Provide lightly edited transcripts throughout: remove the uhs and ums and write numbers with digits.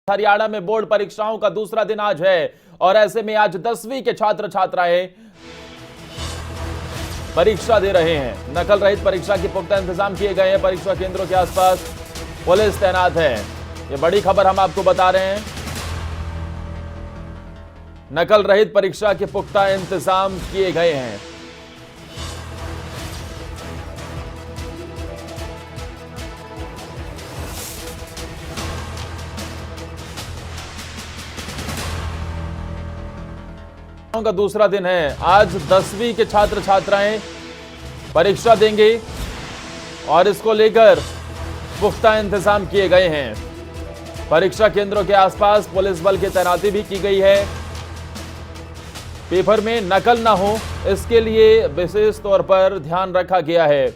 हरियाणा में बोर्ड परीक्षाओं का दूसरा दिन आज है और ऐसे में आज 10वीं के छात्र छात्राएं परीक्षा दे रहे हैं। नकल रहित परीक्षा की पुख्ता इंतजाम किए गए हैं। परीक्षा केंद्रों के आसपास पुलिस तैनात है। ये बड़ी खबर हम आपको बता रहे हैं। नकल रहित परीक्षा के पुख्ता इंतजाम किए गए हैं। का दूसरा दिन है। आज 10वीं के छात्र छात्राएं परीक्षा देंगे और इसको लेकर पुख्ता इंतजाम किए गए हैं। परीक्षा केंद्रों के आसपास पुलिस बल की तैनाती भी की गई है। पेपर में नकल ना हो, इसके लिए विशेष तौर पर ध्यान रखा गया है।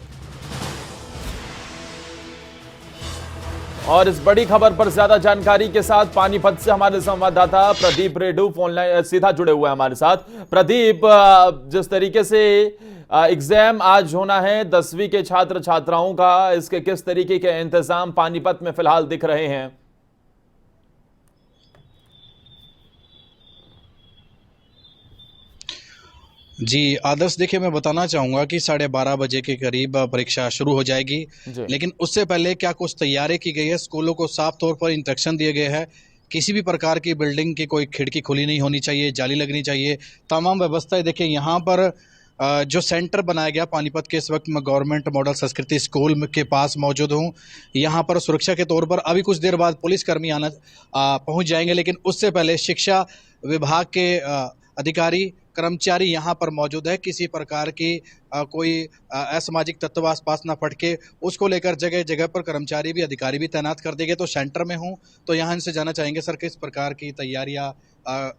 और इस बड़ी खबर पर ज्यादा जानकारी के साथ पानीपत से हमारे संवाददाता प्रदीप रेडू फोन लाइन सीधा जुड़े हुए हैं हमारे साथ। प्रदीप, जिस तरीके से एग्जाम आज होना है 10वीं के छात्र छात्राओं का, इसके किस तरीके के इंतजाम पानीपत में फिलहाल दिख रहे हैं? जी आदर्श, देखिए मैं बताना चाहूँगा कि 12:30 बजे के करीब परीक्षा शुरू हो जाएगी, लेकिन उससे पहले क्या कुछ तैयारी की गई है। स्कूलों को साफ तौर पर इंस्ट्रक्शन दिए गए हैं, किसी भी प्रकार की बिल्डिंग की कोई खिड़की खुली नहीं होनी चाहिए, जाली लगनी चाहिए, तमाम व्यवस्थाएं। देखिए यहाँ पर जो सेंटर बनाया गया पानीपत के, इस वक्त मैं गवर्नमेंट मॉडल संस्कृति स्कूल के पास मौजूद हूँ। यहाँ पर सुरक्षा के तौर पर अभी कुछ देर बाद पुलिसकर्मी पहुँच जाएंगे, लेकिन उससे पहले शिक्षा विभाग के अधिकारी कर्मचारी यहाँ पर मौजूद है। किसी प्रकार की कोई असामाजिक तत्व आसपास ना फटके, उसको लेकर जगह जगह पर कर्मचारी भी, अधिकारी भी तैनात कर दिए गए। तो सेंटर में हूँ तो यहाँ इनसे जानना चाहेंगे सर, किस प्रकार की तैयारियाँ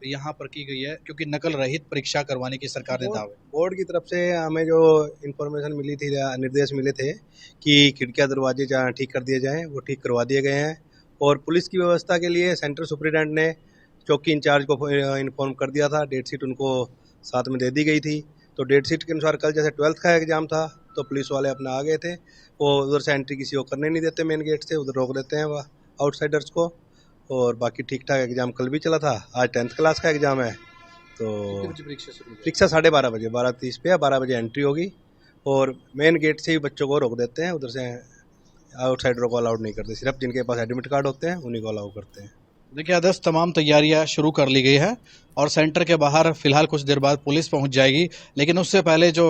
यहाँ पर की गई है, क्योंकि नकल रहित परीक्षा करवाने की सरकार ने दावे। बोर्ड की तरफ से हमें जो इन्फॉर्मेशन मिली थी, निर्देश मिले थे कि खिड़कियाँ दरवाजे जहाँ ठीक कर दिए जाएँ, वो ठीक करवा दिए गए हैं। और पुलिस की व्यवस्था के लिए सेंटर सुपरिटेंडेंट ने चौकी इंचार्ज को इन्फॉर्म कर दिया था। डेट शीट उनको साथ में दे दी गई थी। तो डेट शीट के अनुसार कल जैसे 12th का एग्ज़ाम था तो पुलिस वाले अपना आ गए थे। वो उधर से एंट्री किसी को करने नहीं देते, मेन गेट से उधर रोक देते हैं वह आउटसाइडर्स को। और बाकी ठीक ठाक एग्ज़ाम कल भी चला था। आज 10th क्लास का एग्ज़ाम है। तो परीक्षा 12:30 बजे, 12:30 पे या 12 बजे एंट्री होगी। और मेन गेट से ही बच्चों को रोक देते हैं, उधर से आउटसाइडरों को अलाउड नहीं करते। सिर्फ जिनके पास एडमिट कार्ड होते हैं उन्हीं को अलाउ करते हैं। देखिए आदर्श, तमाम तैयारियां शुरू कर ली गई है और सेंटर के बाहर फिलहाल कुछ देर बाद पुलिस पहुंच जाएगी, लेकिन उससे पहले जो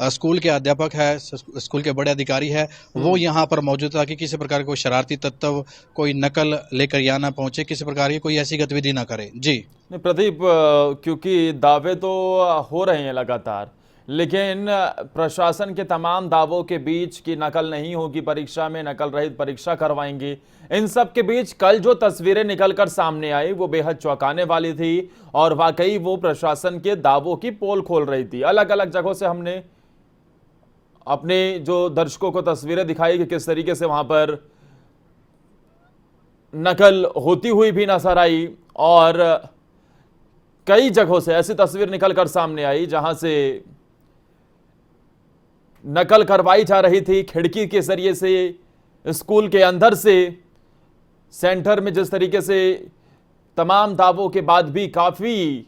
स्कूल के अध्यापक है, स्कूल के बड़े अधिकारी है, वो यहाँ पर मौजूद था कि किसी प्रकार कोई शरारती तत्व कोई नकल लेकर यहाँ ना पहुंचे, किसी प्रकार की कोई ऐसी गतिविधि ना करे। जी प्रदीप, क्योंकि दावे तो हो रहे हैं लगातार, लेकिन प्रशासन के तमाम दावों के बीच कि नकल नहीं होगी परीक्षा में, नकल रहित परीक्षा करवाएंगे, इन सब के बीच कल जो तस्वीरें निकलकर सामने आई वो बेहद चौंकाने वाली थी और वाकई वो प्रशासन के दावों की पोल खोल रही थी। अलग अलग जगहों से हमने अपने जो दर्शकों को तस्वीरें दिखाई कि किस तरीके से वहां पर नकल होती हुई भी नजर आई और कई जगहों से ऐसी तस्वीर निकलकर सामने आई जहां से नकल करवाई जा रही थी। खिड़की के जरिए से स्कूल के अंदर से सेंटर में जिस तरीके से तमाम दावों के बाद भी काफी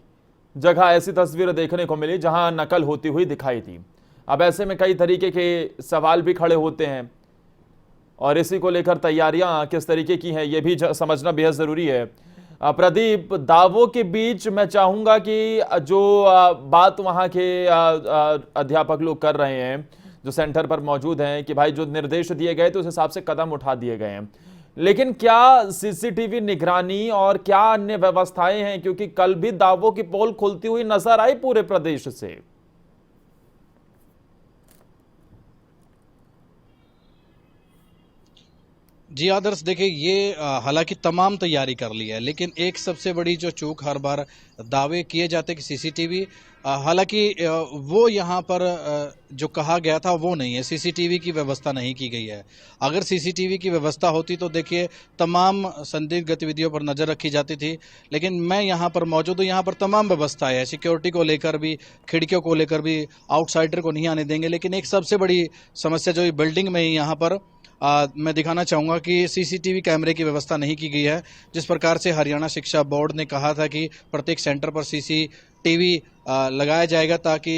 जगह ऐसी तस्वीरें देखने को मिली जहां नकल होती हुई दिखाई थी। अब ऐसे में कई तरीके के सवाल भी खड़े होते हैं और इसी को लेकर तैयारियां किस तरीके की हैं ये भी समझना बेहद जरूरी है। प्रदीप, दावों के बीच मैं चाहूंगा कि जो बात वहां के अध्यापक लोग कर रहे हैं, जो सेंटर पर मौजूद हैं, कि भाई जो निर्देश दिए गए तो उस हिसाब से कदम उठा दिए गए हैं, लेकिन क्या सीसीटीवी निगरानी और क्या अन्य व्यवस्थाएं हैं? क्योंकि कल भी दावों की पोल खुलती हुई नजर आई पूरे प्रदेश से। जी आदर्श, देखिए ये हालांकि तमाम तैयारी कर ली है, लेकिन एक सबसे बड़ी जो चूक हर बार दावे किए जाते कि सीसीटीवी, हालांकि वो यहाँ पर जो कहा गया था वो नहीं है। सीसीटीवी की व्यवस्था नहीं की गई है। अगर सीसीटीवी की व्यवस्था होती तो देखिए तमाम संदिग्ध गतिविधियों पर नज़र रखी जाती थी, लेकिन मैं यहाँ पर मौजूद हूँ। यहाँ पर तमाम व्यवस्था है, सिक्योरिटी को लेकर भी, खिड़कियों को लेकर भी, आउटसाइडर को नहीं आने देंगे। लेकिन एक सबसे बड़ी समस्या जो बिल्डिंग में ही यहाँ पर मैं दिखाना चाहूँगा कि सीसीटीवी कैमरे की व्यवस्था नहीं की गई है। जिस प्रकार से हरियाणा शिक्षा बोर्ड ने कहा था कि प्रत्येक सेंटर पर सीसीटीवी लगाया जाएगा ताकि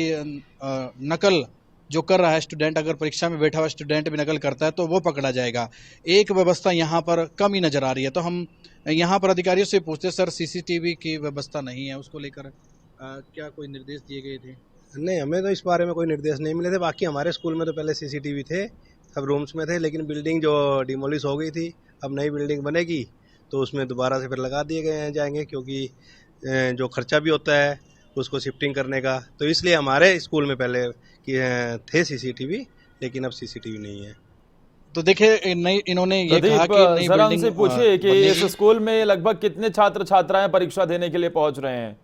नकल जो कर रहा है स्टूडेंट, अगर परीक्षा में बैठा हुआ स्टूडेंट भी नकल करता है तो वो पकड़ा जाएगा। एक व्यवस्था यहाँ पर कम ही नज़र आ रही है। तो हम यहाँ पर अधिकारियों से पूछते सर, सीसीटीवी की व्यवस्था नहीं है, उसको लेकर क्या कोई निर्देश दिए गए थे? नहीं, हमें तो इस बारे में कोई निर्देश नहीं मिले थे। बाकी हमारे स्कूल में तो पहले सीसीटीवी थे, सब रूम्स में थे, लेकिन बिल्डिंग जो डिमोलिश हो गई थी, अब नई बिल्डिंग बनेगी तो उसमें दोबारा से फिर लगा दिए गए हैं जाएंगे, क्योंकि जो खर्चा भी होता है उसको शिफ्टिंग करने का, तो इसलिए हमारे स्कूल में पहले थे सीसीटीवी, लेकिन अब सीसीटीवी नहीं है। तो देखिए नई इन्होंने ये कहा प्रदीप, कि नई जरा बिल्डिंग उनसे पूछिए कि इस बनेगी। स्कूल में लगभग कितने छात्र छात्राएं परीक्षा देने के लिए पहुंच रहे हैं?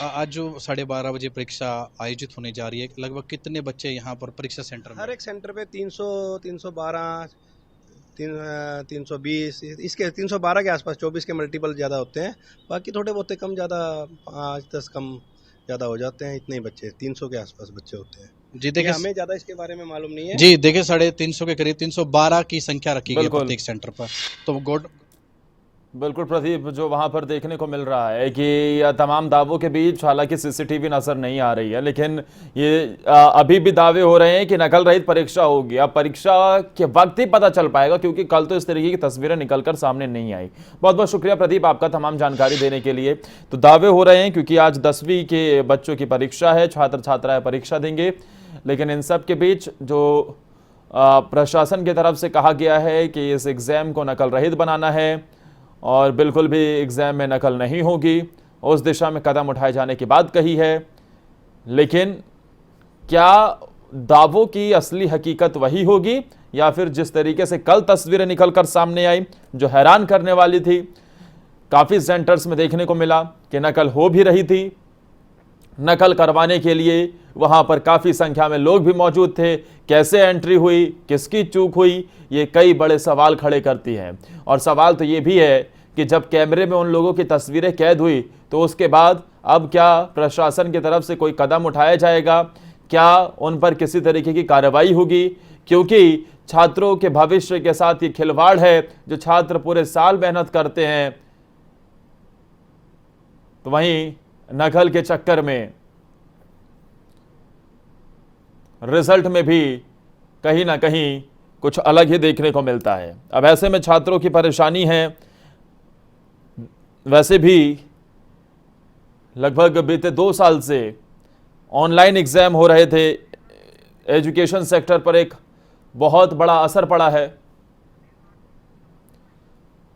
आज जो 12:30 बजे परीक्षा आयोजित होने जा रही है, लगभग कितने बच्चे यहाँ पर परीक्षा सेंटर में? हर एक सेंटर पे 300, 312, 320, इसके 312 के आसपास, 24 के मल्टीपल ज़्यादा होते हैं। बाकी थोड़े बहुत कम ज़्यादा 5-10 कम ज़्यादा हो जाते हैं, इतने ही बच्चे 300 के आसपास बच्चे होते हैं। जी देखिए, हमें ज़्यादा इसके बारे में मालूम नहीं है। जी देखिए 350 के करीब 312 की संख्या रखी गई है बिल्कुल। प्रत्येक सेंटर पर। तो गोड बिल्कुल प्रदीप, जो वहां पर देखने को मिल रहा है कि यह तमाम दावों के बीच हालांकि सीसीटीवी नजर नहीं आ रही है, लेकिन ये अभी भी दावे हो रहे हैं कि नकल रहित परीक्षा होगी। अब परीक्षा के वक्त ही पता चल पाएगा, क्योंकि कल तो इस तरीके की तस्वीरें निकलकर सामने नहीं आई। बहुत बहुत शुक्रिया प्रदीप आपका तमाम जानकारी देने के लिए। तो दावे हो रहे हैं क्योंकि आज 10वीं के बच्चों की परीक्षा है, छात्र छात्राएं परीक्षा देंगे, लेकिन इन सब के बीच जो प्रशासन की तरफ से कहा गया है कि इस एग्जाम को नकल रहित बनाना है और बिल्कुल भी एग्ज़ाम में नकल नहीं होगी, उस दिशा में कदम उठाए जाने की बात कही है। लेकिन क्या दावों की असली हकीकत वही होगी, या फिर जिस तरीके से कल तस्वीरें निकलकर सामने आई जो हैरान करने वाली थी, काफ़ी सेंटर्स में देखने को मिला कि नकल हो भी रही थी, नकल करवाने के लिए वहां पर काफ़ी संख्या में लोग भी मौजूद थे। कैसे एंट्री हुई, किसकी चूक हुई, ये कई बड़े सवाल खड़े करती हैं। और सवाल तो ये भी है कि जब कैमरे में उन लोगों की तस्वीरें कैद हुई तो उसके बाद अब क्या प्रशासन की तरफ से कोई कदम उठाया जाएगा, क्या उन पर किसी तरीके की कार्रवाई होगी? क्योंकि छात्रों के भविष्य के साथ ये खिलवाड़ है। जो छात्र पूरे साल मेहनत करते हैं, तो वहीं नकल के चक्कर में रिजल्ट में भी कहीं ना कहीं कुछ अलग ही देखने को मिलता है। अब ऐसे में छात्रों की परेशानी है। वैसे भी लगभग बीते 2 साल से ऑनलाइन एग्जाम हो रहे थे, एजुकेशन सेक्टर पर एक बहुत बड़ा असर पड़ा है।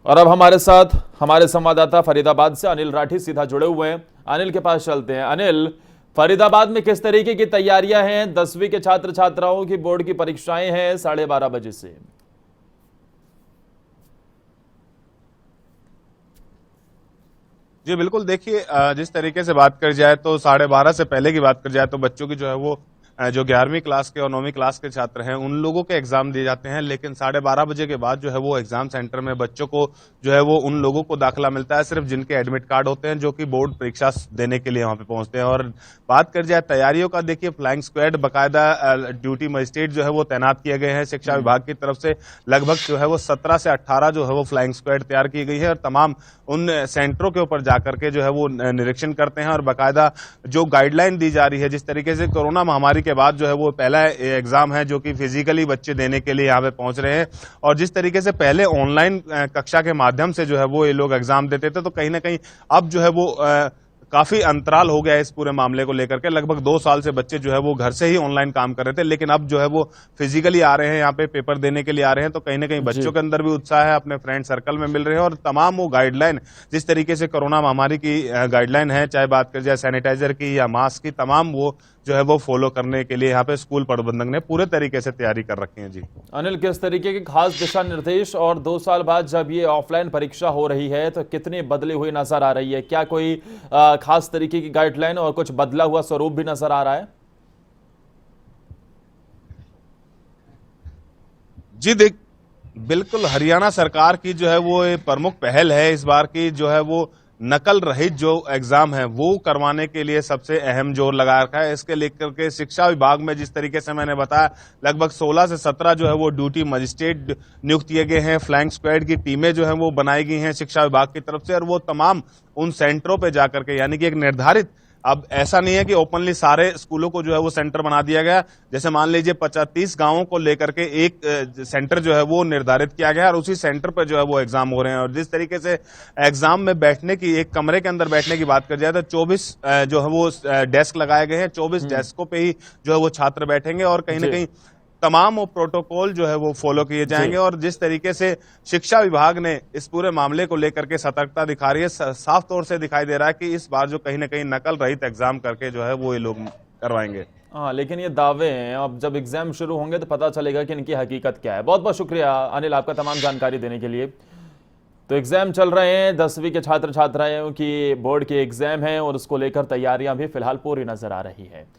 और अब हमारे साथ हमारे संवाददाता फरीदाबाद से अनिल राठी सीधा जुड़े हुए हैं। अनिल के पास चलते हैं। अनिल, फरीदाबाद में किस तरीके की तैयारियां हैं? 10वीं के छात्र छात्राओं की बोर्ड की परीक्षाएं हैं 12:30 बजे से। जी बिल्कुल, देखिए जिस तरीके से बात करी जाए तो 12:30 से पहले की बात करी जाए तो बच्चों की जो है वो जो 11वीं क्लास के और 9वीं क्लास के छात्र हैं उन लोगों के एग्जाम दिए जाते हैं, लेकिन 12:30 बजे के बाद जो है वो एग्जाम सेंटर में बच्चों को जो है वो उन लोगों को दाखिला मिलता है सिर्फ जिनके एडमिट कार्ड होते हैं, जो कि बोर्ड परीक्षा देने के लिए वहां पे पहुंचते हैं। और बात करी जाए तैयारियों का, देखिए फ्लाइंग स्क्वाड बाकायदा ड्यूटी मजिस्ट्रेट जो है वो तैनात किए गए हैं शिक्षा विभाग की तरफ से। लगभग जो है वो 17 से 18 जो है वो फ्लाइंग स्क्वाड तैयार की गई है और तमाम उन सेंटरों के ऊपर जाकर के जो है वो निरीक्षण करते हैं और बाकायदा जो गाइडलाइन दी जा रही है, जिस तरीके से कोरोना महामारी के बाद जो है वो पहला एग्जाम है जो कि फिजिकली बच्चे देने के लिए यहाँ पे पहुंच रहे हैं, और जिस तरीके से पहले ऑनलाइन कक्षा के माध्यम से जो है वो ये लोग एग्जाम देते थे, तो कहीं ना कहीं अब जो है वो काफी अंतराल हो गया है इस पूरे मामले को लेकर के। लगभग 2 साल से बच्चे जो है वो घर से ही ऑनलाइन काम कर रहे थे, लेकिन अब जो है वो फिजिकली आ रहे हैं, यहाँ पे पेपर देने के लिए आ रहे हैं, तो कहीं ना कहीं बच्चों के अंदर भी उत्साह है, अपने फ्रेंड सर्कल में मिल रहे हैं। और तमाम वो गाइडलाइन जिस तरीके से कोरोना महामारी की गाइडलाइन है, चाहे बात कर जाए सैनिटाइजर की या मास्क की, तमाम वो जो है वो फॉलो करने के लिए यहाँ पे स्कूल प्रबंधक ने पूरे तरीके से तैयारी कर रखी है। जी अनिल, किस तरीके के खास दिशा निर्देश, और 2 साल बाद जब ये ऑफलाइन परीक्षा हो रही है तो कितनी बदली हुई नजर आ रही है? क्या कोई खास तरीके की गाइडलाइन और कुछ बदला हुआ स्वरूप भी नजर आ रहा है? जी देख, बिल्कुल हरियाणा सरकार की जो है वो प्रमुख पहल है इस बार की, जो है वो नकल रहित जो एग्जाम है वो करवाने के लिए सबसे अहम जोर लगा रखा है। इसके लेकर के शिक्षा विभाग में जिस तरीके से मैंने बताया लगभग 16 से 17 जो है वो ड्यूटी मजिस्ट्रेट नियुक्त किए गए हैं। फ्लाइंग स्क्वाड की टीमें जो है वो बनाई गई हैं शिक्षा विभाग की तरफ से, और वो तमाम उन सेंटरों पे जाकर के, यानी कि एक निर्धारित, अब ऐसा नहीं है कि ओपनली सारे स्कूलों को जो है वो सेंटर बना दिया गया। जैसे मान लीजिए 30 गांवों को लेकर के एक सेंटर जो है वो निर्धारित किया गया और उसी सेंटर पर जो है वो एग्जाम हो रहे हैं। और जिस तरीके से एग्जाम में बैठने की, एक कमरे के अंदर बैठने की बात कर जाए तो 24 जो है वो डेस्क लगाए गए हैं। 24 डेस्कों पे ही जो है वो छात्र बैठेंगे और कहीं ना कहीं तमाम वो प्रोटोकॉल जो है वो फॉलो किए जाएंगे। और जिस तरीके से शिक्षा विभाग ने इस पूरे मामले को लेकर के सतर्कता दिखा रही है, साफ तौर से दिखाई दे रहा है कि इस बार जो कहीं ना कहीं नकल रहित एग्जाम करके जो है वो ये लोग करवाएंगे। हाँ, लेकिन ये दावे हैं, अब जब एग्जाम शुरू होंगे तो पता चलेगा कि इनकी हकीकत क्या है। बहुत बहुत शुक्रिया अनिल आपका तमाम जानकारी देने के लिए। तो एग्जाम चल रहे हैं, 10वीं के छात्र छात्राओं की बोर्ड के एग्जाम हैं और उसको लेकर तैयारियां भी फिलहाल पूरी नजर आ रही है।